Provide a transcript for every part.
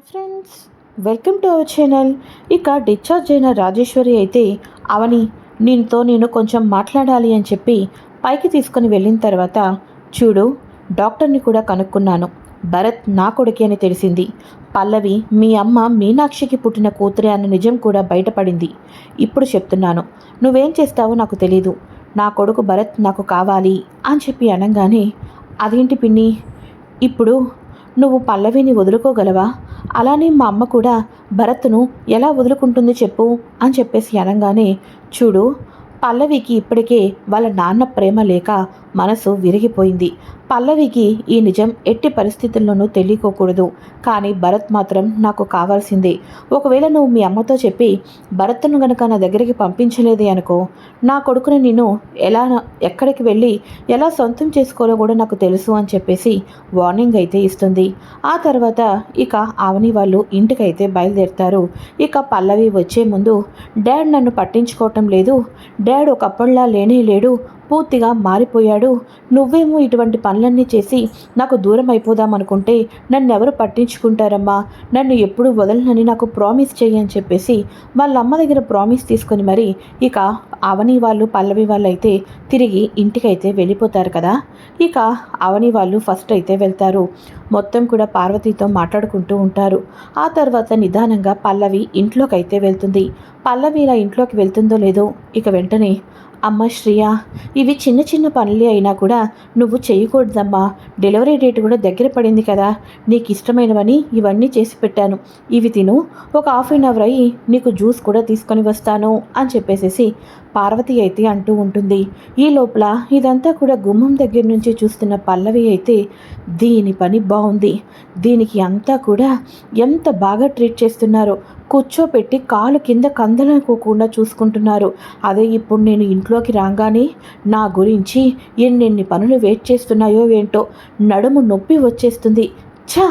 Friends, welcome to our channel. ఇక discharge అయిన రాజేశ్వరి అయితే అవని నేను కొంచెం మాట్లాడాలి అని చెప్పి పైకి తీసుకొని వెళ్ళిన తర్వాత, చూడు, డాక్టర్ని కూడా కనుక్కున్నాను, భరత్ నా కొడుకే అని తెలిసింది. పల్లవి మీ అమ్మ మీనాక్షికి పుట్టిన కూతురే అన్న నిజం కూడా బయటపడింది. ఇప్పుడు చెప్తున్నాను, నువ్వేం చేస్తావో నాకు తెలీదు. నా కొడుకు భరత్ నాకు కావాలి అని చెప్పి అనగానే, అదేంటి పిన్ని, ఇప్పుడు నువ్వు పల్లవిని వదులుకోగలవా? అలానే మా అమ్మ కూడా భరత్ను ఎలా వదులుకుంటుంది చెప్పు అని చెప్పేసి అనగానే, చూడు, పల్లవికి ఇప్పటికే వాళ్ళ నాన్న ప్రేమ లేక మనసు విరిగిపోయింది. పల్లవికి ఈ నిజం ఎట్టి పరిస్థితుల్లోనూ తెలియకోకూడదు. కానీ భరత్ మాత్రం నాకు కావాల్సిందే. ఒకవేళ నువ్వు మీ అమ్మతో చెప్పి భరత్ను గనక నా దగ్గరికి పంపించలేదే అనుకో, నా కొడుకుని నేను ఎలా ఎక్కడికి వెళ్ళి ఎలా సొంతం చేసుకోవాలో కూడా నాకు తెలుసు అని చెప్పేసి వార్నింగ్ అయితే ఇస్తుంది. ఆ తర్వాత ఇక అవని వాళ్ళు ఇంటికైతే బయలుదేరుతారు. ఇక పల్లవి వచ్చే ముందు, డాడ్ నన్ను పట్టించుకోవటం లేదు, డాడ్ ఒకప్పటిలా లేనే లేడు, పూర్తిగా మారిపోయాడు, నువ్వేమో ఇటువంటి పనులన్నీ చేసి నాకు దూరం అయిపోదామనుకుంటే నన్నెవరు పట్టించుకుంటారమ్మా, నన్ను ఎప్పుడు వదలనని నాకు ప్రామిస్ చెయ్యి అని చెప్పేసి వాళ్ళ అమ్మ దగ్గర ప్రామిస్ తీసుకొని మరి ఇక అవని వాళ్ళు పల్లవి వాళ్ళు అయితే తిరిగి ఇంటికైతే వెళ్ళిపోతారు కదా. ఇక అవని వాళ్ళు ఫస్ట్ అయితే వెళ్తారు. మొత్తం కూడా పార్వతితో మాట్లాడుకుంటూ ఉంటారు. ఆ తర్వాత నిదానంగా పల్లవి ఇంట్లోకి అయితే వెళ్తుంది. పల్లవి ఇలా ఇంట్లోకి వెళ్తుందో లేదో ఇక వెంటనే, అమ్మ శ్రియ, ఇవి చిన్న చిన్న పనులే అయినా కూడా నువ్వు చేయకూడదమ్మా, డెలివరీ డేట్ కూడా దగ్గర పడింది కదా, నీకు ఇష్టమైనవని ఇవన్నీ చేసి పెట్టాను, ఇవి తిను, ఒక హాఫ్ అన్ అవర్ అయ్యి నీకు జ్యూస్ కూడా తీసుకొని వస్తాను అని చెప్పేసేసి పార్వతి అయితే అంటూ ఉంటుంది. ఈ లోపల ఇదంతా కూడా గుమ్మం దగ్గర నుంచి చూస్తున్న పల్లవి అయితే, దీని పని బాగుంది, దీనికి అంతా కూడా ఎంత బాగా ట్రీట్ చేస్తున్నారో, కూర్చోపెట్టి కాలు కింద కందలనుకోకుండా చూసుకుంటున్నారు. అదే ఇప్పుడు నేను ఇంట్లోకి రాగానే నా గురించి ఎన్నెన్ని పనులు వెయిట్ చేస్తున్నాయో ఏంటో, నడుము నొప్పి వచ్చేస్తుంది. ఛా,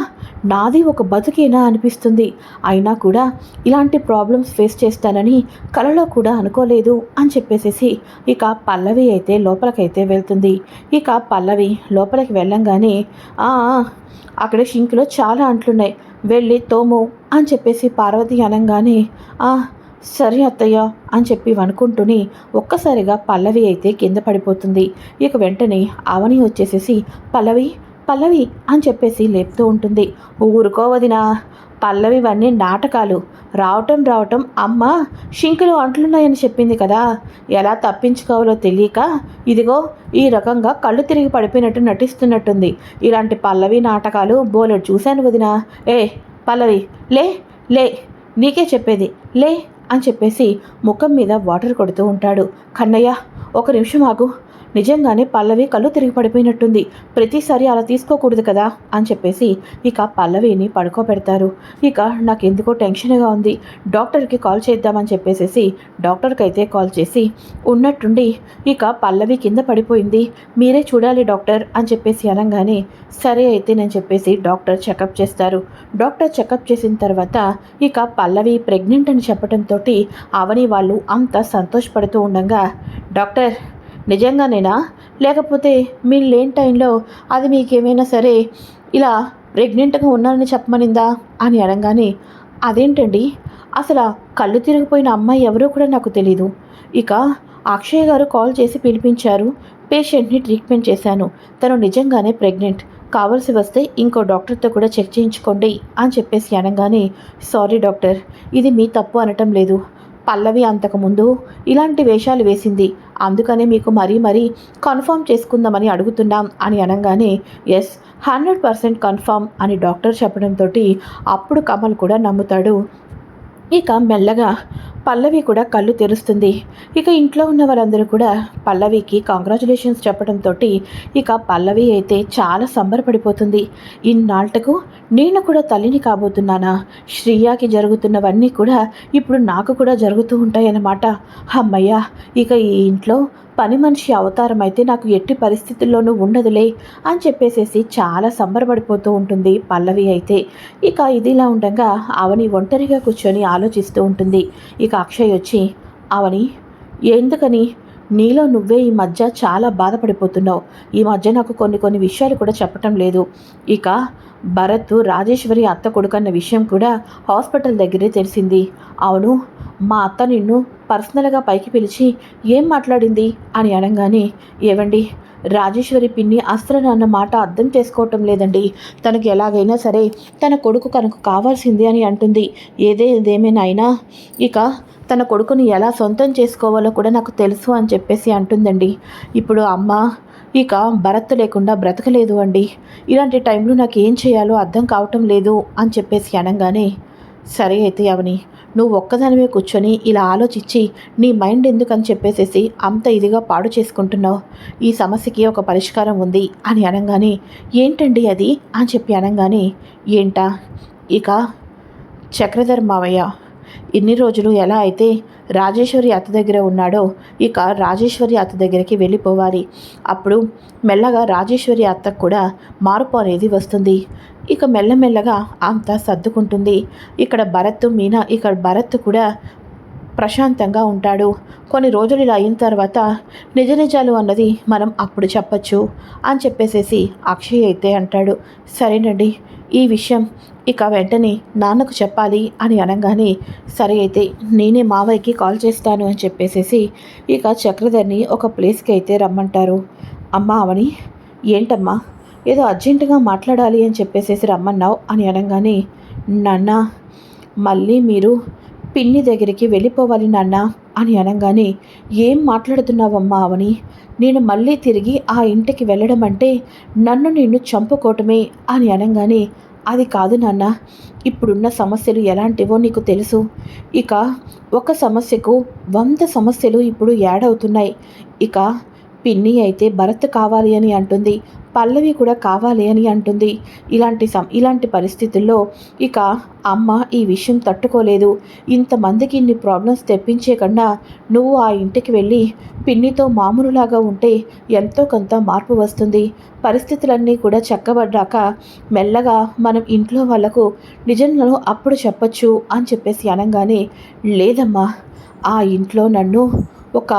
నాది ఒక బతుకేనా అనిపిస్తుంది. అయినా కూడా ఇలాంటి ప్రాబ్లమ్స్ ఫేస్ చేస్తానని కలలో కూడా అనుకోలేదు అని చెప్పేసేసి ఇక పల్లవి అయితే లోపలికైతే వెళ్తుంది. ఇక పల్లవి లోపలికి వెళ్ళంగానే, అక్కడ షింక్లో చాలా అంట్లున్నాయి, వెళ్ళి తోము అని చెప్పేసి పార్వతి అనగానే, సరే అత్తయ్య అని చెప్పి అనుకుంటూనే ఒక్కసారిగా పల్లవి అయితే కింద పడిపోతుంది. ఇక వెంటనే అవని వచ్చేసేసి పల్లవి పల్లవి అని చెప్పేసి లేపుతూ ఉంటుంది. ఊరుకోవదినా, పల్లవివన్నీ నాటకాలు, రావటం అమ్మ షింకులు అంట్లున్నాయని చెప్పింది కదా, ఎలా తప్పించుకోవాలో తెలియక ఇదిగో ఈ రకంగా కళ్ళు తిరిగి పడిపోయినట్టు నటిస్తున్నట్టుంది. ఇలాంటి పల్లవి నాటకాలు బోలెడు చూశాను వదినా. పల్లవి లే లే, నీకే చెప్పేది లే అని చెప్పేసి ముఖం మీద వాటర్ కొడుతూ ఉంటాడు. కన్నయ్య, ఒక నిమిషం ఆగు, నిజంగానే పల్లవి కళ్ళు తిరిగి పడిపోయినట్టుంది, ప్రతిసారి అలా తీసుకోకూడదు కదా అని చెప్పేసి ఇక పల్లవిని పడుకోబెడతారు. ఇక నాకెందుకో టెన్షన్గా ఉంది, డాక్టర్కి కాల్ చేద్దామని చెప్పేసి డాక్టర్కి అయితే కాల్ చేసి, ఉన్నట్టుండి ఇక పల్లవి కింద పడిపోయింది, మీరే చూడాలి డాక్టర్ అని చెప్పేసి అనగానే, సరే అయితే నేను చెప్పేసి డాక్టర్ చెకప్ చేస్తారు. డాక్టర్ చెకప్ చేసిన తర్వాత ఇక పల్లవి ప్రెగ్నెంట్ అని చెప్పడంతో అవని వాళ్ళు అంత సంతోషపడుతూ ఉండగా, డాక్టర్ నిజంగానేనా, లేకపోతే మీరు లేని టైంలో అది మీకేమైనా సరే ఇలా ప్రెగ్నెంట్గా ఉన్నానని చెప్పమనిందా అని అనగానే, అదేంటండి, అసలు కళ్ళు తిరిగిపోయిన అమ్మాయి ఎవరో కూడా నాకు తెలీదు. ఇక అక్షయ్ గారు కాల్ చేసి పిలిపించారు, పేషెంట్ని ట్రీట్మెంట్ చేశాను, తను నిజంగానే ప్రెగ్నెంట్, కావాల్సి వస్తే ఇంకో డాక్టర్తో కూడా చెక్ చేయించుకోండి అని చెప్పేసి అనగానే, సారీ డాక్టర్, ఇది మీ తప్పు అనటం లేదు, పల్లవి అంతకుముందు ఇలాంటి వేషాలు వేసింది, అందుకనే మీకు మరీ కన్ఫర్మ్ చేసుకుందామని అడుగుతున్నాం అని అనగానే, ఎస్ 100% కన్ఫర్మ్ అని డాక్టర్ చెప్పడంతో అప్పుడు కమల్ కూడా నమ్ముతాడు. ఇక మెల్లగా పల్లవి కూడా కళ్ళు తెరుస్తుంది. ఇక ఇంట్లో ఉన్న వాళ్ళందరూ కూడా పల్లవికి కాంగ్రాచులేషన్స్ చెప్పడంతో ఇక పల్లవి అయితే చాలా సంబరపడిపోతుంది. ఇన్నాళ్లకు నేను కూడా తల్లిని కాబోతున్నానా, శ్రీయాకి జరుగుతున్నవన్నీ కూడా ఇప్పుడు నాకు కూడా జరుగుతూ ఉంటాయన్నమాట. అమ్మయ్య, ఇక ఈ ఇంట్లో పని మనిషి అవతారం అయితే నాకు ఎట్టి పరిస్థితుల్లోనూ ఉండదులే అని చెప్పేసేసి చాలా సంబరపడిపోతూ ఉంటుంది పల్లవి అయితే. ఇక ఇదిలా ఉండగా అవని ఒంటరిగా కూర్చొని ఆలోచిస్తూ ఉంటుంది. ఇక అక్షయ్ వచ్చి, అవని, ఎందుకని నీలో నువ్వే ఈ మధ్య చాలా బాధపడిపోతున్నావు, ఈ మధ్య నాకు కొన్ని విషయాలు కూడా చెప్పటం లేదు, ఇక భరత్ రాజేశ్వరి అత్త కొడుకన్న విషయం కూడా హాస్పిటల్ దగ్గరే తెలిసింది. అవును, మా అత్త నిన్ను పర్సనల్గా పైకి పిలిచి ఏం మాట్లాడింది అని అనగానే, ఏవండి, రాజేశ్వరి పిన్ని అస్సలు నన్న మాట అర్థం చేసుకోవటం లేదండి. తనకి ఎలాగైనా సరే తన కొడుకు కనుక కావాల్సింది అని అంటుంది. ఏదేమైనా అయినా ఇక తన కొడుకుని ఎలా సొంతం చేసుకోవాలో కూడా నాకు తెలుసు అని చెప్పేసి అంటుందండి. ఇప్పుడు అమ్మ ఇక భరత్ లేకుండా బ్రతకలేదు అండి. ఇలాంటి టైంలో నాకు ఏం చేయాలో అర్థం కావటం లేదు అని చెప్పేసి అనగానే, సరే అయితే అవని, నువ్వు ఒక్కదానివే కూర్చొని ఇలా ఆలోచించి నీ మైండ్ ఎందుకని చెప్పేసేసి అంత ఇదిగా పాడు చేసుకుంటున్నావు. ఈ సమస్యకి ఒక పరిష్కారం ఉంది అని అనగానే, ఏంటండి అది అని చెప్పి అనగానే, ఏంటా, ఇక చక్రధర్ మావయ్య ఇన్ని రోజులు ఎలా అయితే రాజేశ్వరి అత్త దగ్గర ఉన్నాడో ఇక రాజేశ్వరి అత్త దగ్గరికి వెళ్ళిపోవాలి. అప్పుడు మెల్లగా రాజేశ్వరి అత్తకు కూడా మార్పు అనేది వస్తుంది. ఇక మెల్లమెల్లగా అంతా సర్దుకుంటుంది. ఇక్కడ భరత్ కూడా ప్రశాంతంగా ఉంటాడు. కొన్ని రోజులు ఇలా అయిన తర్వాత నిజ నిజాలు అన్నది మనం అప్పుడు చెప్పచ్చు అని చెప్పేసేసి అక్షయ్ అయితే అంటాడు. సరేనండి, ఈ విషయం ఇక వెంటనే నాన్నకు చెప్పాలి అని అనగానే, సరే అయితే నేనే మావయ్యకి కాల్ చేస్తాను అని చెప్పేసేసి ఇక చక్రధర్ని ఒక ప్లేస్కి అయితే రమ్మంటారు. అమ్మ అవని, ఏంటమ్మా ఏదో అర్జెంటుగా మాట్లాడాలి అని చెప్పేసేసి రమ్మన్నావు అని అనగానే, నాన్న మళ్ళీ మీరు పిన్ని దగ్గరికి వెళ్ళిపోవాలి నాన్న అని అనగానే, ఏం మాట్లాడుతున్నావమ్మా అవని, నేను మళ్ళీ తిరిగి ఆ ఇంటికి వెళ్ళడం అంటే నన్ను నిన్ను చంపుకోవటమే అని అనగానే, అది కాదు నాన్న, ఇప్పుడున్న సమస్యలు ఎలాంటివో నీకు తెలుసు. ఇక ఒక సమస్యకు 100 సమస్యలు ఇప్పుడు యాడ్ అవుతున్నాయి. ఇక పిన్ని అయితే భరత్ కావాలి అని అంటుంది, పల్లవి కూడా కావాలి అని అంటుంది. ఇలాంటి పరిస్థితుల్లో ఇక అమ్మ ఈ విషయం తట్టుకోలేదు. ఇంతమందికి ఇన్ని ప్రాబ్లమ్స్ తెప్పించే కన్నా నువ్వు ఆ ఇంటికి వెళ్ళి పిన్నితో మామూలులాగా ఉంటే ఎంతో కొంత మార్పు వస్తుంది. పరిస్థితులన్నీ కూడా చక్కబడ్డాక మెల్లగా మనం ఇంట్లో వాళ్ళకు నిజంలో అప్పుడు చెప్పచ్చు అని చెప్పేసి అనగానే, లేదమ్మా, ఆ ఇంట్లో నన్ను ఒక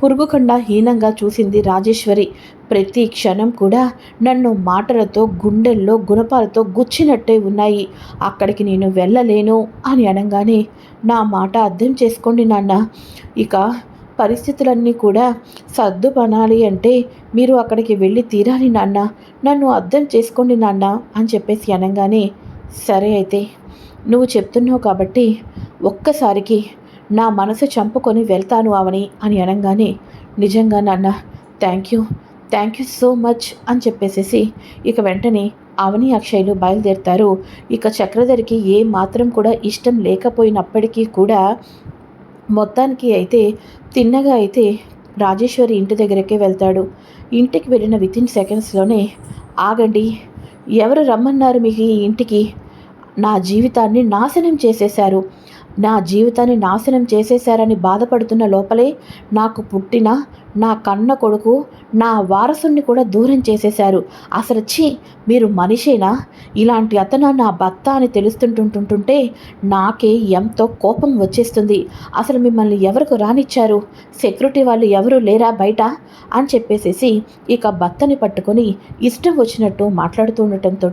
పురుగుకుండా హీనంగా చూసింది రాజేశ్వరి. ప్రతి క్షణం కూడా నన్ను మాటలతో గుండెల్లో గుణపాలతో గుచ్చినట్టే ఉన్నాయి. అక్కడికి నేను వెళ్ళలేను అని అనగానే, నా మాట అర్థం చేసుకోండి నాన్న, ఇక పరిస్థితులన్నీ కూడా సర్దుపనాలి అంటే మీరు అక్కడికి వెళ్ళి తీరాలి నాన్న, నన్ను అర్థం చేసుకోండి నాన్న అని చెప్పేసి అనగానే, సరే అయితే నువ్వు చెప్తున్నావు కాబట్టి ఒక్కసారికి నా మనసు చంపుకొని వెళ్తాను అవని అని అనగానే, నిజంగా నాన్న, థ్యాంక్ యూ సో మచ్ అని చెప్పేసేసి ఇక వెంటనే అవని అక్షయ్లు బయలుదేరుతారు. ఇక చక్రధరికి ఏ మాత్రం కూడా ఇష్టం లేకపోయినప్పటికీ కూడా మొత్తానికి అయితే తిన్నగా అయితే రాజేశ్వరి ఇంటి దగ్గరకే వెళ్తాడు. ఇంటికి వెళ్ళిన వితిన్ సెకండ్స్లోనే, ఆగండి, ఎవరు రమ్మన్నారు మీకు ఈ ఇంటికి? నా జీవితాన్ని నాశనం చేసేశారు, నా జీవితాన్ని నాశనం చేసేశారని బాధపడుతున్న లోపలే నాకు పుట్టిన నా కన్న కొడుకు, నా వారసుని కూడా దూరం చేసేశారు. అసలు మీరు మనిషేనా? ఇలాంటి అతను నా భర్త అని తెలుస్తుంటుంటుంటే నాకే ఎంతో కోపం వచ్చేస్తుంది. అసలు మిమ్మల్ని ఎవరికి రానిచ్చారు? సెక్యూరిటీ వాళ్ళు ఎవరు లేరా బయట అని చెప్పేసేసి ఇక భర్తని పట్టుకొని ఇష్టం వచ్చినట్టు మాట్లాడుతూ ఉండటంతో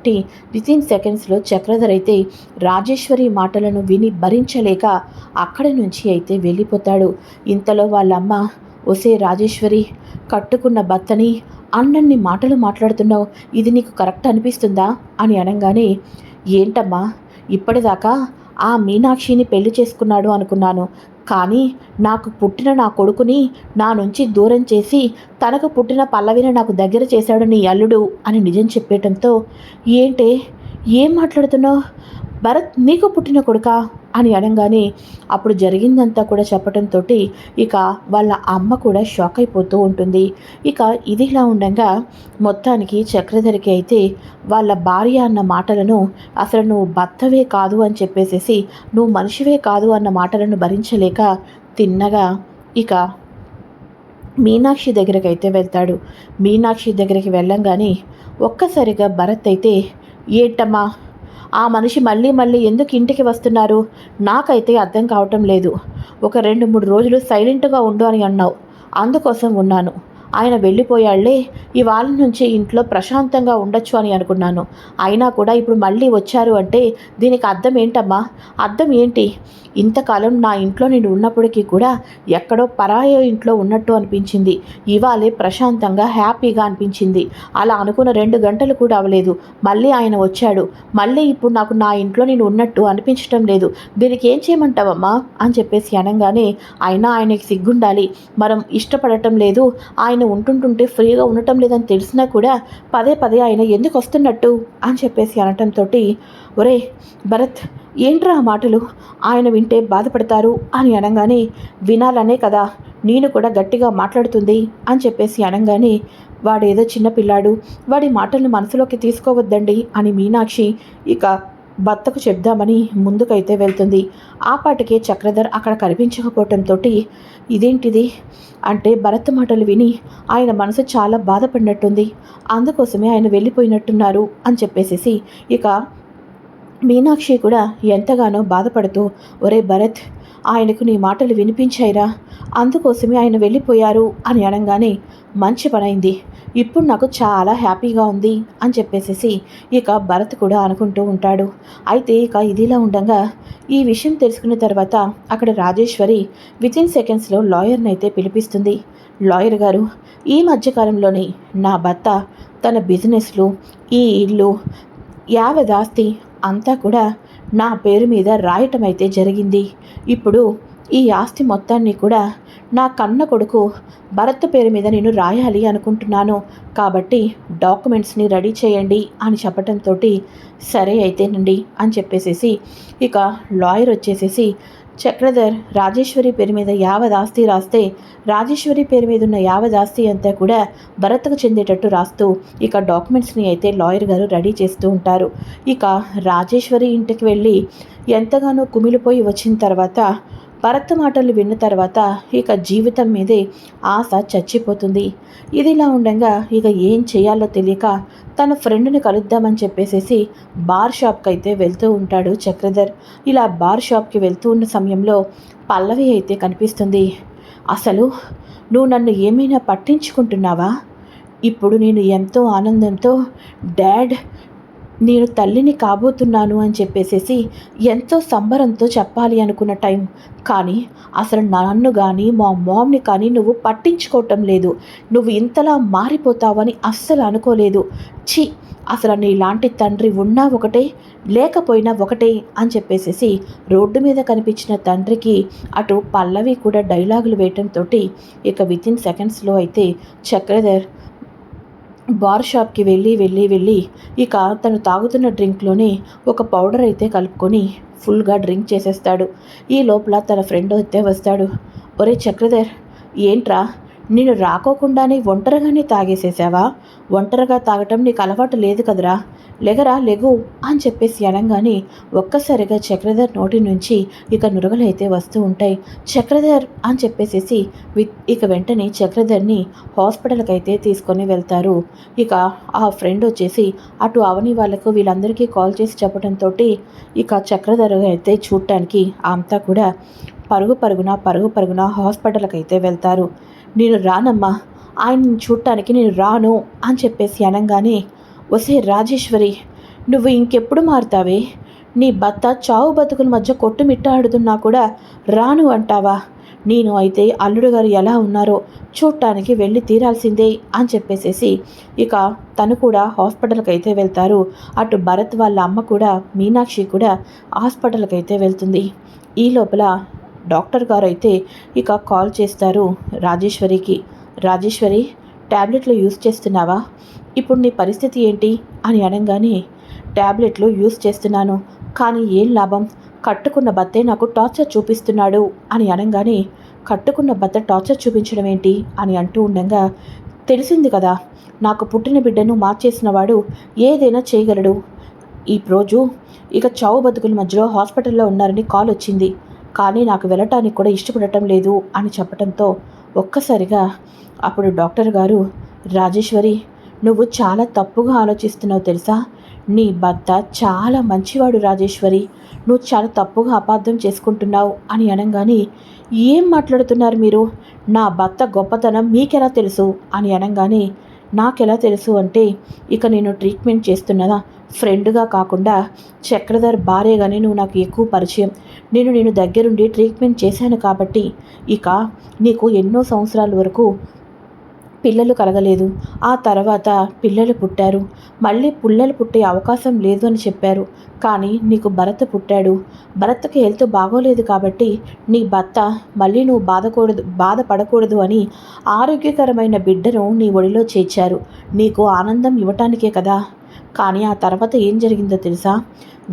వితిన్ సెకండ్స్లో చక్రధర్ అయితే రాజేశ్వరి మాటలను విని భరించలేక అక్కడి నుంచి అయితే వెళ్ళిపోతాడు. ఇంతలో వాళ్ళమ్మ, ఒసే రాజేశ్వరి, కట్టుకున్న భర్తని అన్నన్ని మాటలు మాట్లాడుతున్నావు, ఇది నీకు కరెక్ట్ అనిపిస్తుందా అని అనగానే, ఏంటమ్మా, ఇప్పటిదాకా ఆ మీనాక్షిని పెళ్లి చేసుకున్నాడు అనుకున్నాను, కానీ నాకు పుట్టిన నా కొడుకుని నా నుంచి దూరం చేసి తనకు పుట్టిన పల్లవిని నాకు దగ్గర చేశాడు నీ అల్లుడు అని నిజం చెప్పేయటంతో, ఏం మాట్లాడుతున్నావు, భరత్ నీకు పుట్టిన కొడుకా అని అనగానే అప్పుడు జరిగిందంతా కూడా చెప్పడంతో ఇక వాళ్ళ అమ్మ కూడా షాక్ అయిపోతూ ఉంటుంది. ఇక ఇదిలా ఉండగా మొత్తానికి చక్రధరికి అయితే వాళ్ళ భార్య అన్న మాటలను, అసలు నువ్వు భర్తవే కాదు అని చెప్పేసేసి నువ్వు మనిషివే కాదు అన్న మాటలను భరించలేక తిన్నగా ఇక మీనాక్షి దగ్గరికి అయితే వెళ్తాడు. మీనాక్షి దగ్గరికి వెళ్ళంగానే ఒక్కసారిగా భరత్ అయితే, ఏంటమ్మా, ఆ మనిషి మళ్ళీ ఎందుకు ఇంటికి వస్తున్నారు? నాకైతే అర్థం కావటం లేదు. ఒక 2-3 రోజులు సైలెంట్గా ఉండు అని అన్నావు, అందుకోసం ఉన్నాను. ఆయన వెళ్ళిపోయాళ్లే, ఇవాళ నుంచి ఇంట్లో ప్రశాంతంగా ఉండొచ్చు అని అనుకున్నాను. అయినా కూడా ఇప్పుడు మళ్ళీ వచ్చారు అంటే దీనికి అర్థం ఏంటమ్మా? అర్థం ఏంటి? ఇంతకాలం నా ఇంట్లో నేను ఉన్నప్పటికీ కూడా ఎక్కడో పరాయ ఇంట్లో ఉన్నట్టు అనిపించింది. ఇవాళే ప్రశాంతంగా హ్యాపీగా అనిపించింది. అలా అనుకున్న 2 గంటలు కూడా అవ్వలేదు, మళ్ళీ ఆయన వచ్చాడు. మళ్ళీ ఇప్పుడు నాకు నా ఇంట్లో నేను ఉన్నట్టు అనిపించటం లేదు. దీనికి ఏం చేయమంటావమ్మా అని చెప్పేసి అనగానే, అయినా ఆయనకి సిగ్గుండాలి. మనం ఇష్టపడటం లేదు, ఆయన ఉంటుంటుంటే ఫ్రీగా ఉండటం లేదని తెలిసినా కూడా పదే పదే ఆయన ఎందుకు వస్తున్నట్టు అని చెప్పేసి అనటంతో, ఒరే భరత్, ఏంట్రా ఆ మాటలు? ఆయన వింటే బాధపడతారు అని అనగానే, వినాలనే కదా నేను కూడా గట్టిగా మాట్లాడుతుంది అని చెప్పేసి అనగానే, వాడేదో చిన్నపిల్లాడు, వాడి మాటలను మనసులోకి తీసుకోవద్దండి అని మీనాక్షి ఇక భర్తకు చెప్దామని ముందుకైతే వెళ్తుంది. ఆ పాటికే చక్రధర్ అక్కడ కనిపించకపోవటంతో, ఇదేంటిది అంటే భరత్ మాటలు విని ఆయన మనసు చాలా బాధపడినట్టుంది, అందుకోసమే ఆయన వెళ్ళిపోయినట్టున్నారు అని చెప్పేసేసి ఇక మీనాక్షి కూడా ఎంతగానో బాధపడుతూ, ఒరే భరత్, ఆయనకు నీ మాటలు వినిపించాయిరా, అందుకోసమే ఆయన వెళ్ళిపోయారు అని అనగానే, మంచి పనైంది, ఇప్పుడు నాకు చాలా హ్యాపీగా ఉంది అని చెప్పేసేసి ఇక భరత్ కూడా అనుకుంటూ ఉంటాడు. అయితే ఇక ఇదిలా ఉండగా ఈ విషయం తెలుసుకున్న తర్వాత అక్కడ రాజేశ్వరి వితిన్ సెకండ్స్లో లాయర్ని అయితే పిలిపిస్తుంది. లాయర్ గారు, ఈ మధ్యకాలంలోనే నా భర్త తన బిజినెస్లు, ఈ ఇల్లు, యావదాస్తి అంతా కూడా నా పేరు మీద రాయటం అయితే జరిగింది. ఇప్పుడు ఈ ఆస్తి మొత్తాన్ని కూడా నా కన్న కొడుకు భరత్ పేరు మీద నేను రాయాలి అనుకుంటున్నాను, కాబట్టి డాక్యుమెంట్స్ని రెడీ చేయండి అని చెప్పటంతో, సరే అయితేనండి అని చెప్పేసేసి ఇక లాయర్ వచ్చేసేసి, చక్రధర్ రాజేశ్వరి పేరు మీద యావదాస్తి రాస్తే రాజేశ్వరి పేరు మీద ఉన్న యావదాస్తి అంతా కూడా భరత్కు చెందేటట్టు రాస్తూ ఇక డాక్యుమెంట్స్ని అయితే లాయర్ గారు రెడీ చేస్తూ ఉంటారు. ఇక రాజేశ్వరి ఇంటికి వెళ్ళి ఎంతగానో కుమిలిపోయి వచ్చిన తర్వాత భరత్ మాటలు విన్న తర్వాత ఇక జీవితం మీదే ఆశ చచ్చిపోతుంది. ఇదిలా ఉండగా ఇక ఏం చేయాలో తెలియక తన ఫ్రెండ్ని కలుద్దామని చెప్పేసేసి బార్ షాప్కి అయితే వెళ్తూ ఉంటాడు చక్రధర్. ఇలా బార్ షాప్కి వెళ్తూ ఉన్న సమయంలో పల్లవి అయితే కనిపిస్తుంది. అసలు నువ్వు నన్ను ఏమైనా పట్టించుకుంటున్నావా? ఇప్పుడు నేను ఎంతో ఆనందంతో డాడ్, నేను తల్లిని కాబోతున్నాను అని చెప్పేసేసి ఎంతో సంబరంతో చెప్పాలి అనుకున్న టైం, కానీ అసలు నన్ను కానీ మా మామ్ని కానీ నువ్వు పట్టించుకోవటం లేదు. నువ్వు ఇంతలా మారిపోతావని అస్సలు అనుకోలేదు. ఛీ, అసలు నీలాంటి తండ్రి ఉన్నా ఒకటే, లేకపోయినా ఒకటే అని చెప్పేసేసి రోడ్డు మీద కనిపించిన తండ్రికి అటు పల్లవి కూడా డైలాగులు వేయటంతో ఇక వితిన్ సెకండ్స్లో అయితే చక్రధర్ బార్ షాప్కి వెళ్ళి ఇక తను తాగుతున్న డ్రింక్లోనే ఒక పౌడర్ అయితే కలుపుకొని ఫుల్గా డ్రింక్ చేసేస్తాడు. ఈ లోపల తన ఫ్రెండ్ అయితే వస్తాడు. ఒరే చక్రధర్, ఏంట్రా, నేను రాకోకుండానే ఒంటరిగానే తాగేసేసావా? ఒంటరిగా తాగటం నీకు అలవాటు లేదు కదరా, లెగరా లెగు అని చెప్పేసి అనగానే ఒక్కసారిగా చక్రధర్ నోటి నుంచి ఇక నురగలైతే వస్తూ ఉంటాయి. చక్రధర్ అని చెప్పేసేసి ఇక వెంటనే చక్రధర్ని హాస్పిటల్కి అయితే తీసుకొని వెళ్తారు. ఇక ఆ ఫ్రెండ్ వచ్చేసి అటు అవని వాళ్ళకు వీళ్ళందరికీ కాల్ చేసి చెప్పడంతో ఇక చక్రధర్ అయితే చూడటానికి అంతా కూడా పరుగు పరుగున హాస్పిటల్కి అయితే వెళ్తారు. నేను రానమ్మా, ఆయన్ని చూడటానికి నేను రాను అని చెప్పేసి అనగానే, ఒసే రాజేశ్వరి, నువ్వు ఇంకెప్పుడు మారుతావే? నీ భర్త చావు బతుకుల మధ్య కొట్టుమిట్టాడుతున్నా కూడా రాను అంటావా? నేను అయితే అల్లుడు గారు ఎలా ఉన్నారో చూడటానికి వెళ్ళి తీరాల్సిందే అని చెప్పేసేసి ఇక తను కూడా హాస్పిటల్కి అయితే వెళ్తారు. అటు భరత్ వాళ్ళ అమ్మ కూడా మీనాక్షి కూడా హాస్పిటల్కి అయితే వెళ్తుంది. ఈ లోపల డాక్టర్ గారు అయితే ఇక కాల్ చేస్తారు రాజేశ్వరికి. రాజేశ్వరి, ట్యాబ్లెట్లు యూస్ చేస్తున్నావా? ఇప్పుడు నీ పరిస్థితి ఏంటి అని అనగానే, ట్యాబ్లెట్లు యూస్ చేస్తున్నాను, కానీ ఏం లాభం, కట్టుకున్న భర్తే నాకు టార్చర్ చూపిస్తున్నాడు అని అనగానే, కట్టుకున్న భర్త టార్చర్ చూపించడం ఏంటి అని అంటూ ఉండగా, తెలిసింది కదా, నాకు పుట్టిన బిడ్డను మార్చేసిన వాడు ఏదైనా చేయగలడు. ఈ రోజు ఇక చావు బతుకుల మధ్యలో హాస్పిటల్లో ఉన్నారని కాల్ వచ్చింది, కానీ నాకు వెళ్ళటానికి కూడా ఇష్టపడటం లేదు అని చెప్పడంతో ఒక్కసారిగా అప్పుడు డాక్టర్ గారు, రాజేశ్వరి, నువ్వు చాలా తప్పుగా ఆలోచిస్తున్నావు తెలుసా? నీ భర్త చాలా మంచివాడు రాజేశ్వరి, నువ్వు చాలా తప్పుగా అపార్థం చేసుకుంటున్నావు అని అనగానే, ఏం మాట్లాడుతున్నారు మీరు? నా భర్త గొప్పతనం మీకెలా తెలుసు అని అనగానే, నాకెలా తెలుసు అంటే, ఇక నేను ట్రీట్మెంట్ చేస్తున్నదా ఫ్రెండ్గా కాకుండా చక్రధర్ భార్యగానే నువ్వు నాకు ఎక్కువ పరిచయం. నేను దగ్గరుండి ట్రీట్మెంట్ చేశాను కాబట్టి ఇక నీకు ఎన్నో సంవత్సరాల వరకు పిల్లలు కలగలేదు. ఆ తర్వాత పిల్లలు పుట్టారు. మళ్ళీ పిల్లలు పుట్టే అవకాశం లేదు అని చెప్పారు. కానీ నీకు భరత్ పుట్టాడు. భరత్‌కి హెల్త్ బాగోలేదు కాబట్టి నీ భర్త మళ్ళీ నువ్వు బాధపడకూడదు అని ఆరోగ్యకరమైన బిడ్డను నీ ఒడిలో చేర్చారు. నీకు ఆనందం ఇవ్వటానికే కదా! కానీ ఆ తర్వాత ఏం జరిగిందో తెలుసా?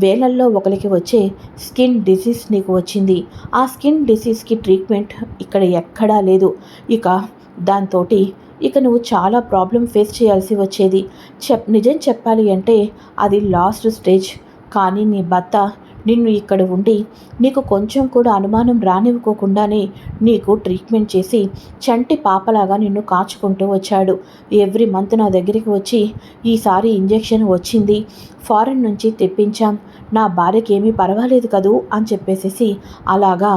వేలల్లో ఒకరికి వచ్చే స్కిన్ డిసీజ్ నీకు వచ్చింది. ఆ స్కిన్ డిసీజ్‌కి ట్రీట్మెంట్ ఇక్కడ ఎక్కడా లేదు. ఇక దాంతోటి ఇక నువ్వు చాలా ప్రాబ్లమ్ ఫేస్ చేయాల్సి వచ్చేది. నిజం చెప్పాలి అంటే అది లాస్ట్ స్టేజ్. కానీ నీ భర్త నిన్ను ఇక్కడ ఉండి నీకు కొంచెం కూడా అనుమానం రానివ్వకోకుండానే నీకు ట్రీట్మెంట్ చేసి చంటి పాపలాగా నిన్ను కాచుకుంటూ వచ్చాడు. ఎవ్రీ మంత్ నా దగ్గరికి వచ్చి ఈసారి ఇంజెక్షన్ వచ్చింది, ఫారెన్ నుంచి తెప్పించాం, నా భార్యకి ఏమీ పర్వాలేదు కదూ అని చెప్పేసేసి అలాగా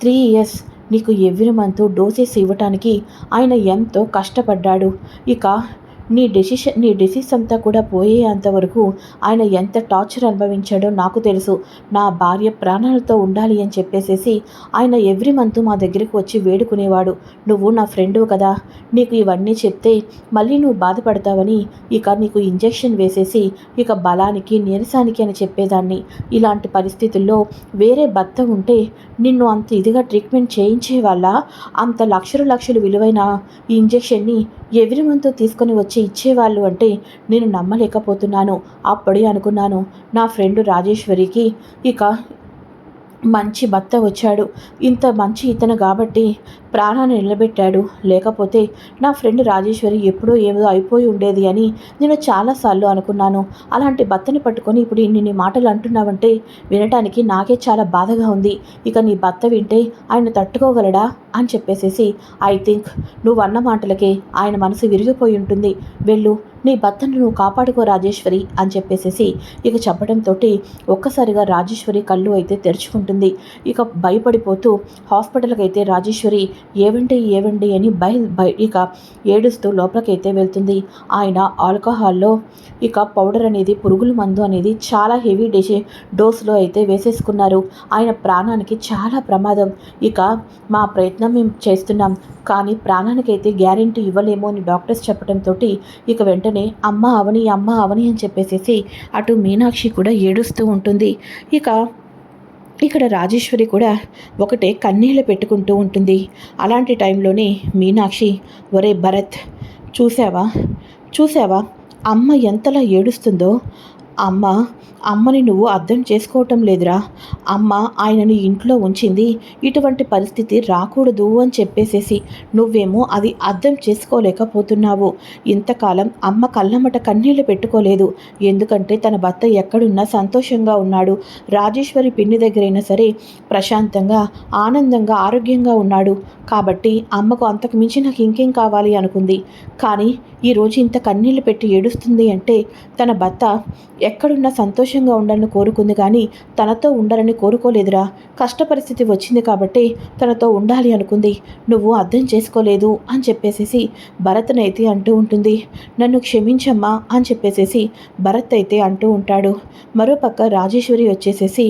3 ఇయర్స్ నీకు ఎవ్రీ మంత్ డోసెస్ ఇవ్వటానికి ఆయన ఎంతో కష్టపడ్డాడు. ఇక నీ డిసీజ్ అంతా కూడా పోయేంతవరకు ఆయన ఎంత టార్చర్ అనుభవించాడో నాకు తెలుసు. నా భార్య ప్రాణాలతో ఉండాలి అని చెప్పేసేసి ఆయన ఎవ్రీ మంత్ మా దగ్గరికి వచ్చి వేడుకునేవాడు. నువ్వు నా ఫ్రెండువు కదా, నీకు ఇవన్నీ చెప్తే మళ్ళీ నువ్వు బాధపడతావని ఇక నీకు ఇంజెక్షన్ వేసేసి ఇక బలానికి నీరసానికి అని చెప్పేదాన్ని. ఇలాంటి పరిస్థితుల్లో వేరే భర్త ఉంటే నిన్ను అంత ఇదిగా ట్రీట్మెంట్ చేయించేవాళ్ళ? అంత లక్షలు విలువైన ఈ ఇంజెక్షన్ని ఎవ్రీ మంత్ తీసుకొని వచ్చి ఇచ్చేవాళ్ళు అంటే నేను నమ్మలేకపోతున్నాను. అప్పుడే అనుకున్నాను, నా ఫ్రెండ్ రాజేశ్వరికి ఇక మంచి భర్త వచ్చాడు. ఇంత మంచి ఇతను కాబట్టి ప్రాణాన్ని నిలబెట్టాడు. లేకపోతే నా ఫ్రెండ్ రాజేశ్వరి ఎప్పుడో ఏదో అయిపోయి ఉండేది అని నేను చాలాసార్లు అనుకున్నాను. అలాంటి భర్తని పట్టుకొని ఇప్పుడు ఇన్ని మాటలు అంటున్నావంటే వినటానికి నాకే చాలా బాధగా ఉంది. ఇక నీ భర్త వింటే ఆయన తట్టుకోగలడా అని చెప్పేసేసి ఐ థింక్ నువ్వు అన్న మాటలకే ఆయన మనసు విరిగిపోయి ఉంటుంది. వెళ్ళు, నీ భర్తను నువ్వు కాపాడుకో రాజేశ్వరి అని చెప్పేసేసి ఇక చెప్పడంతో ఒక్కసారిగా రాజేశ్వరి కళ్ళు అయితే తెరుచుకుంటుంది. ఇక భయపడిపోతూ హాస్పిటల్కి అయితే రాజేశ్వరి ఏవండి అని ఇక ఏడుస్తూ లోపలికైతే వెళ్తుంది. ఆయన ఆల్కహాల్లో ఇక పౌడర్ అనేది పురుగుల మందు అనేది చాలా హెవీ డోస్లో అయితే వేసేసుకున్నారు. ఆయన ప్రాణానికి చాలా ప్రమాదం. ఇక మా ప్రయత్నం మేము చేస్తున్నాం, కానీ ప్రాణానికైతే గ్యారెంటీ ఇవ్వలేమో అని డాక్టర్స్ చెప్పడంతో ఇక వెంటనే అమ్మ అవని అని చెప్పేసేసి అటు మీనాక్షి కూడా ఏడుస్తూ ఉంటుంది. ఇక్కడ రాజేశ్వరి కూడా ఒకటే కన్నీళ్ళు పెట్టుకుంటూ ఉంటుంది. అలాంటి టైంలోనే మీనాక్షి, ఒరే భరత్, చూసావా అమ్మ ఎంతలా ఏడుస్తుందో? అమ్మని నువ్వు అర్థం చేసుకోవటం లేదురా. అమ్మ ఆయనని ఇంట్లో ఉంచింది ఇటువంటి పరిస్థితి రాకూడదు అని చెప్పేసేసి, నువ్వేమో అది అర్థం చేసుకోలేకపోతున్నావు. ఇంతకాలం అమ్మ కళ్ళమట కన్నీళ్లు పెట్టుకోలేదు. ఎందుకంటే తన భర్త ఎక్కడున్నా సంతోషంగా ఉన్నాడు. రాజేశ్వరి పిన్ని దగ్గరైనా సరే ప్రశాంతంగా, ఆనందంగా, ఆరోగ్యంగా ఉన్నాడు. కాబట్టి అమ్మకు అంతకు మించి నాకు ఇంకేం కావాలి అనుకుంది. కానీ ఈరోజు ఇంత కన్నీళ్లు పెట్టి ఏడుస్తుంది అంటే తన భర్త ఎక్కడున్నా సంతోషంగా ఉండాలని కోరుకుంది, కానీ తనతో ఉండాలని కోరుకోలేదురా. కష్ట పరిస్థితి వచ్చింది కాబట్టి తనతో ఉండాలి అనుకుంది. నువ్వు అర్థం చేసుకోలేదు అని చెప్పేసేసి భరత్ని అయితే అంటూ ఉంటుంది. నన్ను క్షమించమ్మా అని చెప్పేసేసి భరత్ అయితే అంటూ ఉంటాడు. మరోపక్క రాజేశ్వరి వచ్చేసేసి,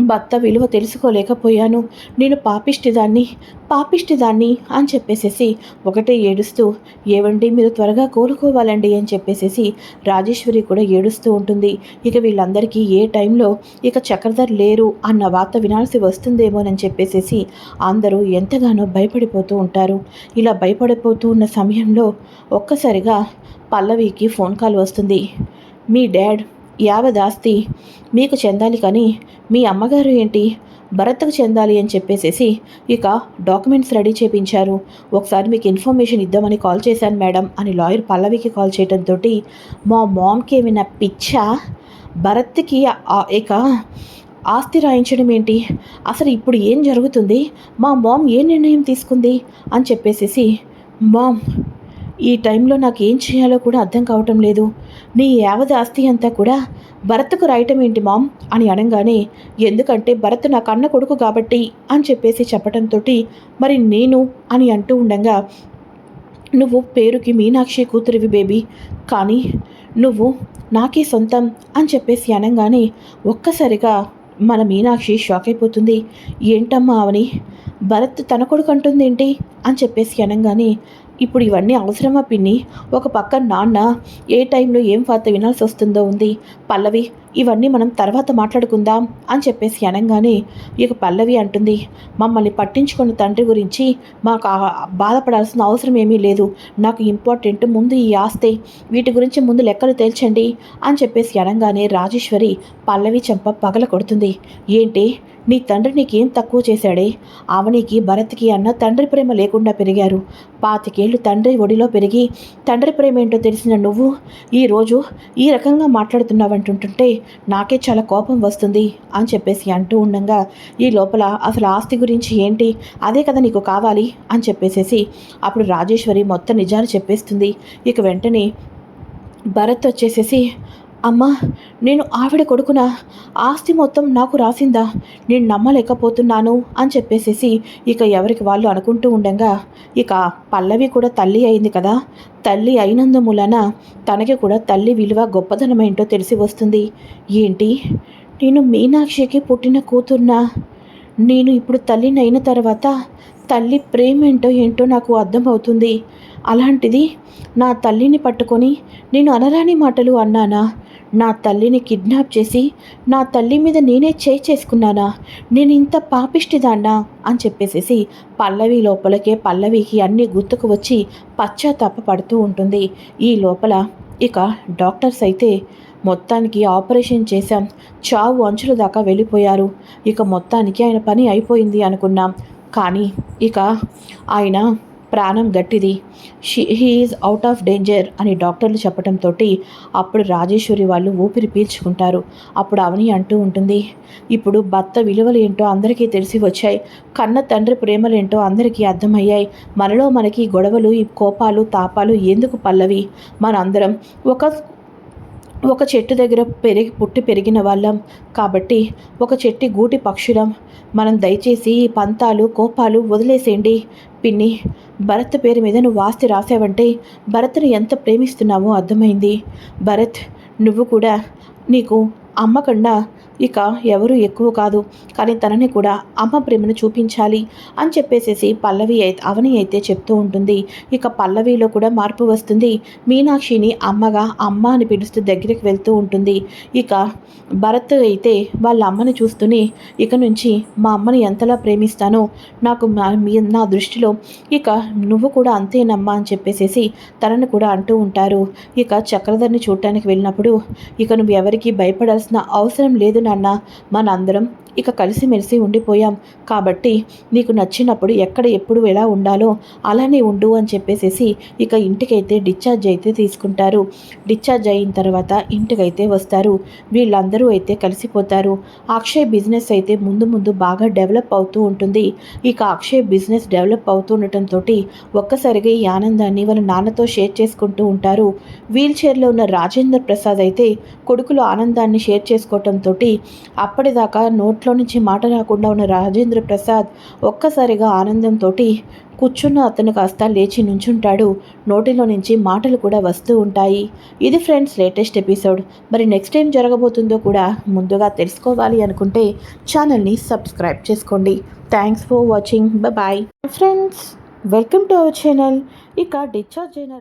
భర్త విలువ తెలుసుకోలేకపోయాను, నేను పాపిష్టిదాన్ని అని చెప్పేసేసి ఒకటే ఏడుస్తూ, ఏవండి మీరు త్వరగా కోలుకోవాలండి అని చెప్పేసేసి రాజేశ్వరి కూడా ఏడుస్తూ ఉంటుంది. ఇక వీళ్ళందరికీ ఏ టైంలో ఇక చక్రధర్ లేరు అన్న వార్త వినాల్సి వస్తుందేమోనని చెప్పేసేసి అందరూ ఎంతగానో భయపడిపోతూ ఉంటారు. ఇలా భయపడిపోతూ ఉన్న సమయంలో ఒక్కసారిగా పల్లవికి ఫోన్ కాల్ వస్తుంది. మీ డాడ్ యావదాస్తి మీకు చెందాలి, కానీ మీ అమ్మగారు ఏంటి భరత్కు చెందాలి అని చెప్పేసేసి ఇక డాక్యుమెంట్స్ రెడీ చేయించారు. ఒకసారి మీకు ఇన్ఫర్మేషన్ ఇద్దామని కాల్ చేశాను మేడం అని లాయర్ పల్లవికి కాల్ చేయడంతో, మా మామ్కి ఏమైనా పిచ్చా? భరత్కి ఇక ఆస్తి రాయించడం ఏంటి? అసలు ఇప్పుడు ఏం జరుగుతుంది? మా మామ్ ఏ నిర్ణయం తీసుకుంది అని చెప్పేసేసి, మామ్ ఈ టైంలో నాకేం చేయాలో కూడా అర్థం కావటం లేదు. నీ యావత్ ఆస్తి అంతా కూడా భరత్కు రాయటం ఏంటి మామ్ అని అనగానే, ఎందుకంటే భరత్ నా కన్న కొడుకు కాబట్టి అని చెప్పేసి చెప్పడంతో, మరి నేను అని అంటూ ఉండగా, నువ్వు పేరుకి మీనాక్షి కూతురివి బేబీ, కానీ నువ్వు నాకే సొంతం అని చెప్పేసి అనగానే ఒక్కసారిగా మన మీనాక్షి షాక్ అయిపోతుంది. ఏంటమ్మా అవని, భరత్ తన కొడుకు అంటుందేంటి అని చెప్పేసి అనగానే, ఇప్పుడు ఇవన్నీ అవసరమా పిన్ని? ఒక పక్క నాన్న ఏ టైంలో ఏం వార్త వినాల్సి వస్తుందో ఉంది. పల్లవి, ఇవన్నీ మనం తర్వాత మాట్లాడుకుందాం అని చెప్పేసి అనగానే, ఇక పల్లవి అంటుంది, మమ్మల్ని పట్టించుకున్న తండ్రి గురించి మాకు బాధపడాల్సిన అవసరం ఏమీ లేదు. నాకు ఇంపార్టెంట్ ముందు ఈ ఆస్తే, వీటి గురించి ముందు లెక్కలు తేల్చండి అని చెప్పేసి అనగానే రాజేశ్వరి పల్లవి చెంప పగల కొడుతుంది. ఏంటి, నీ తండ్రి నీకేం తక్కువ చేశాడే? అవనికి భరత్కి అన్న తండ్రి ప్రేమ లేకుండా పెరిగారు. 25 ఏళ్ళు తండ్రి ఒడిలో పెరిగి తండ్రి ప్రేమ ఏంటో తెలిసిన నువ్వు ఈరోజు ఈ రకంగా మాట్లాడుతున్నావంటుంటుంటే నాకే చాలా కోపం వస్తుంది అని చెప్పేసి అంటూ ఉండగా, ఈ లోపల అసలు ఆస్తి గురించి ఏంటి, అదే కదా నీకు కావాలి అని చెప్పేసేసి అప్పుడు రాజేశ్వరి మొత్తం నిజాలు చెప్పేస్తుంది. ఇక వెంటనే భరత్ వచ్చేసేసి, అమ్మా, నేను ఆవిడ కొడుకున ఆస్తి మొత్తం నాకు రాసిందా? నేను నమ్మలేకపోతున్నాను అని చెప్పేసేసి ఇక ఎవరికి వాళ్ళు అనుకుంటూ ఉండగా, ఇక పల్లవి కూడా తల్లి అయింది కదా, తల్లి అయినందు మూలన తనకి కూడా తల్లి విలువ గొప్పతనం ఏంటో తెలిసి వస్తుంది. ఏంటి, నేను మీనాక్షికి పుట్టిన కూతుర్నా? నేను ఇప్పుడు తల్లిని అయిన తర్వాత తల్లి ప్రేమ ఏంటో నాకు అర్థమవుతుంది. అలాంటిది నా తల్లిని పట్టుకొని నేను అనరాని మాటలు అన్నానా? నా తల్లిని కిడ్నాప్ చేసి నా తల్లి మీద నేనే చేసుకున్నానా? నేను ఇంత పాపిష్టిదాన్నా అని చెప్పేసేసి పల్లవి లోపలికే పల్లవికి అన్నీ గుర్తుకు వచ్చి పశ్చాత్తాప పడుతూ ఉంటుంది. ఈ లోపల ఇక డాక్టర్స్ అయితే మొత్తానికి ఆపరేషన్ చేశాం, చావు అంచుల దాకా వెళ్ళిపోయారు, ఇక మొత్తానికి ఆయన పని అయిపోయింది అనుకున్నాం. కానీ ఇక ఆయన ప్రాణం గట్టిది, he is out of danger అని డాక్టర్లు చెప్పడంతో అప్పుడు రాజేశ్వరి వాళ్ళు ఊపిరి పీల్చుకుంటారు. అప్పుడు అవని అంటూ ఉంటుంది, ఇప్పుడు భర్త విలువలు ఏంటో అందరికీ తెలిసి వచ్చాయి, కన్న తండ్రి ప్రేమలేంటో అందరికీ అర్థమయ్యాయి. మనలో మనకి గొడవలు, ఈ కోపాలు తాపాలు ఎందుకు పల్లవి? మనందరం ఒక చెట్టు దగ్గర పుట్టి పెరిగిన వాళ్ళం కాబట్టి, ఒక చెట్టు గూటి పక్షులం. మనం దయచేసి ఈ పంతాలు కోపాలు వదిలేసేయండి పిన్ని. భరత్ పేరు మీద నువ్వు ఆస్తి రాసావంటే భరత్ని ఎంత ప్రేమిస్తున్నావో అర్థమైంది. భరత్, నువ్వు కూడా నీకు అమ్మ కన్నా ఇక ఎవరు ఎక్కువ కాదు, కానీ తనని కూడా అమ్మ ప్రేమను చూపించాలి అని చెప్పేసేసి పల్లవి అవని అయితే చెప్తూ ఉంటుంది. ఇక పల్లవిలో కూడా మార్పు వస్తుంది. మీనాక్షిని అమ్మగా అమ్మ అని పిలుస్తూ దగ్గరికి వెళ్తూ ఉంటుంది. ఇక భరత్ అయితే వాళ్ళ అమ్మని చూస్తూనే, ఇక నుంచి మా అమ్మని ఎంతలా ప్రేమిస్తానో నాకు నా దృష్టిలో ఇక నువ్వు కూడా అంతేనమ్మా అని చెప్పేసేసి తనని కూడా అంటూ ఉంటారు. ఇక చక్రధర్ని చూడటానికి వెళ్ళినప్పుడు, ఇక నువ్వు ఎవరికి భయపడాల్సిన అవసరం లేదు నాన్న, మనందరం ఇక కలిసిమెలిసి ఉండిపోయాం కాబట్టి నీకు నచ్చినప్పుడు ఎక్కడ ఎప్పుడు ఎలా ఉండాలో అలానే ఉండు అని చెప్పేసేసి ఇక ఇంటికైతే డిశ్చార్జ్ అయితే తీసుకుంటారు. డిశ్చార్జ్ అయిన తర్వాత ఇంటికైతే వస్తారు. వీళ్ళందరూ అయితే కలిసిపోతారు. అక్షయ్ బిజినెస్ అయితే ముందు ముందు బాగా డెవలప్ అవుతూ ఉంటుంది. ఇక అక్షయ్ బిజినెస్ డెవలప్ అవుతూ ఉండటంతో ఒక్కసారిగా ఈ ఆనందాన్ని వాళ్ళ నాన్నతో షేర్ చేసుకుంటూ ఉంటారు. వీల్ చైర్లో ఉన్న రాజేంద్ర ప్రసాద్ అయితే కొడుకులు ఆనందాన్ని షేర్ చేసుకోవటంతో అప్పటిదాకా నోట్లో నుంచి మాట రాకుండా ఉన్న రాజేంద్ర ప్రసాద్ ఒక్కసారిగా ఆనందంతో కూర్చున్న అతను కాస్త లేచి నుంచుంటాడు. నోటిలో నుంచి మాటలు కూడా వస్తూ ఉంటాయి. ఇది ఫ్రెండ్స్ లేటెస్ట్ ఎపిసోడ్. మరి నెక్స్ట్ ఏం జరగబోతుందో కూడా ముందుగా తెలుసుకోవాలి అనుకుంటే ఛానల్ని సబ్స్క్రైబ్ చేసుకోండి. Thanks for watching. Bye friends, welcome to our channel. ఇక డిశ్చార్జ్ అయిన